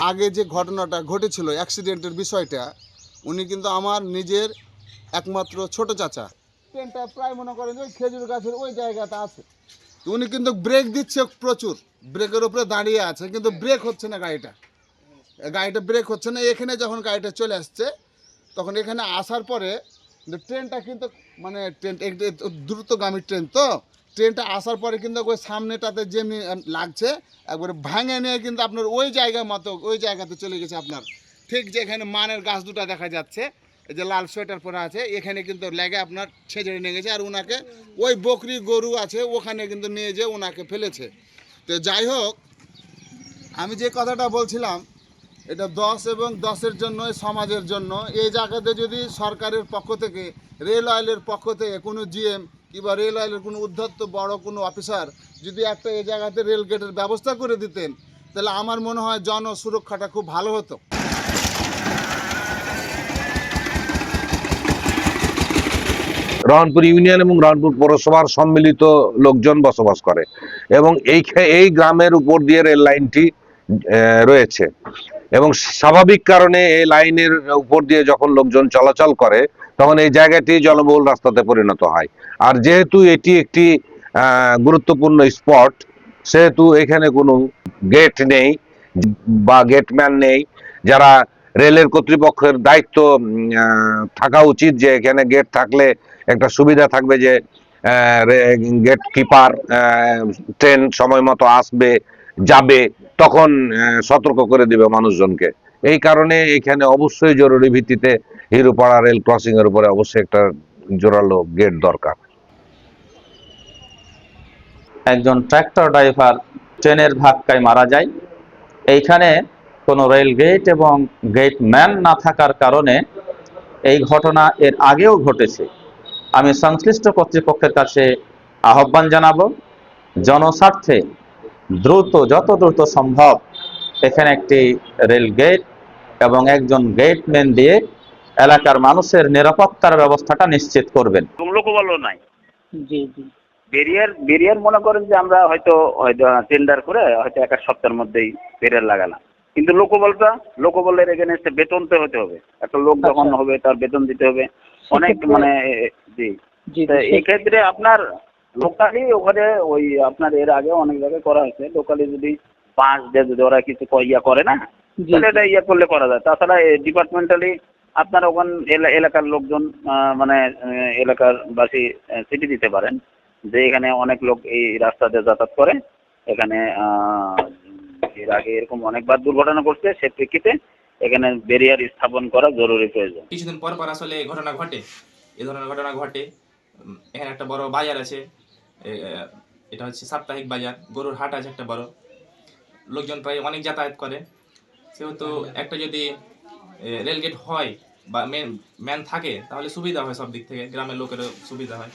আগে যে ঘটনাটা ঘটেছিল অ্যাক্সিডেন্টের বিষয়টা, উনি কিন্তু আমার নিজের একমাত্র ছোট চাচা। ট্রেনটা প্রায় মনে করেন যে ওই খেজুর গাছের ওই জায়গাটা আছে। তো উনি কিন্তু ব্রেক দিচ্ছে প্রচুর, ব্রেকের উপরে দাঁড়িয়ে আছে, কিন্তু ব্রেক হচ্ছে না গাড়িটা ব্রেক হচ্ছে না। এখানে যখন গাড়িটা চলে আসছে, তখন এখানে আসার পরে ট্রেনটা কিন্তু মানে ট্রেন দ্রুতগামী ট্রেন, তো ট্রেনটা আসার পরে কিন্তু ওই সামনেটাতে যেমনি লাগছে একবারে ভাঙে নিয়ে কিন্তু আপনার ওই জায়গার মতো ওই জায়গাতে চলে গেছে আপনার, ঠিক যেখানে মানের গাছ দুটো দেখা যাচ্ছে, এই যে লাল সোয়েটার পরা আছে, এখানে কিন্তু লেগে আপনার ছেঁচড়ে নিয়ে গেছে। আর ওনাকে ওই বকরি গরু আছে ওখানে কিন্তু নিয়ে যেয়ে ওনাকে ফেলেছে। তো যাই হোক, আমি যে কথাটা বলছিলাম, এটা 10 এবং 10-এর জন্য, সমাজের জন্য। এই জায়গাতে যদি সরকারের পক্ষ থেকে, রেল অয়েলের পক্ষ থেকে কোনো জিএম কিংবা রেল অয়েলের কোনো উদ্ধত্ত বড় কোনো অফিসার যদি একটা এই জায়গাতে রেল গেটের ব্যবস্থা করে দিতেন, তাহলে আমার মনে হয় জনসুরক্ষাটা খুব ভালো হতো। রহনপুর ইউনিয়ন এবং রহনপুর পৌরসভার সম্মিলিত লোকজন বসবাস করে এবং এই গ্রামের উপর দিয়ে রেল লাইনটি রয়েছে এবং স্বাভাবিক কারণে এই লাইনের উপর দিয়ে যখন লোকজন চলাচল করে তখন এই জায়গাটি জনবহুল রাস্তাতে পরিণত হয়। আর যেহেতু এটি একটি গুরুত্বপূর্ণ স্পট, সেহেতু এখানে কোনো গেট নেই বা গেটম্যান নেই। যারা রেলের কর্তৃপক্ষের দায়িত্ব থাকা উচিত যে এখানে গেট থাকলে একটা সুবিধা থাকবে যে গেট কিপার ট্রেন সময় মতো আসবে যাবে, তখন সতর্ক করে দিবে মানুষজনকে। এই কারণে এখানে অবশ্যই জরুরি ভিত্তিতে হিরোপাড়া রেল ক্রসিং এর উপরে অবশ্যই একটা জোরালো গেট দরকার। একজন ট্রাক্টর ড্রাইভার ট্রেনের ধাক্কায় মারা যায়। এইখানে কোনো রেল গেট এবং গেটম্যান না থাকার কারণে এই ঘটনা এর আগেও ঘটেছে। আমি সংশ্লিষ্ট কর্তৃপক্ষের কাছে আহ্বান জানাবো, জনস্বার্থে যত দ্রুত সম্ভব এখানে একটি রেল গেট এবং একজন গেটম্যান দিয়ে এলাকার মানুষের নিরাপত্তার ব্যবস্থাটা নিশ্চিত করবেন। লোকবলও নাই। জি জি। বেরিয়ার মনে করেন যে আমরা হয়তো টেন্ডার করে হয়তো এক সপ্তাহের মধ্যেই বেরিয়ার লাগালাম, কিন্তু লোকবলের এখানে বেতন তো হতে হবে। একটা লোক যখন হবে তার বেতন দিতে হবে অনেক, মানে জি। এই ক্ষেত্রে আপনার লোকালি ওখানে ওই আপনার এর আগে অনেক জায়গায় করা হয়েছে, লোকালি যদি পাঁচ দিয়ে যদি ওরা কিছু করে না, তাহলে এটা করলে করা যায়। তাছাড়া ডিপার্টমেন্টালি আপনার ওখান এলাকার লোকজন মানে এলাকার বাসী চিঠি দিতে পারেন যে এখানে অনেক লোক এই রাস্তাতে যাতায়াত করে, এখানে এর আগে এরকম অনেকবার দুর্ঘটনা ঘটছে, সে প্রেক্ষিতে এখানে ব্যারিয়ার স্থাপন করা জরুরি প্রয়োজন। কিছুদিন পর পর আসলে এই ঘটনা ঘটে, এই ধরনের ঘটনা ঘটে। এখানে একটা বড় বাজার আছে, এটা হচ্ছে সাপ্তাহিক বাজার, গরুর হাট আছে একটা বড়, লোকজন প্রায় অনেক যাতায়াত করে। সেহেতু একটা যদি রেলগেট হয় বা ম্যান থাকে তাহলে সুবিধা হয়, সব দিক থেকে গ্রামের লোকেরও সুবিধা হয়।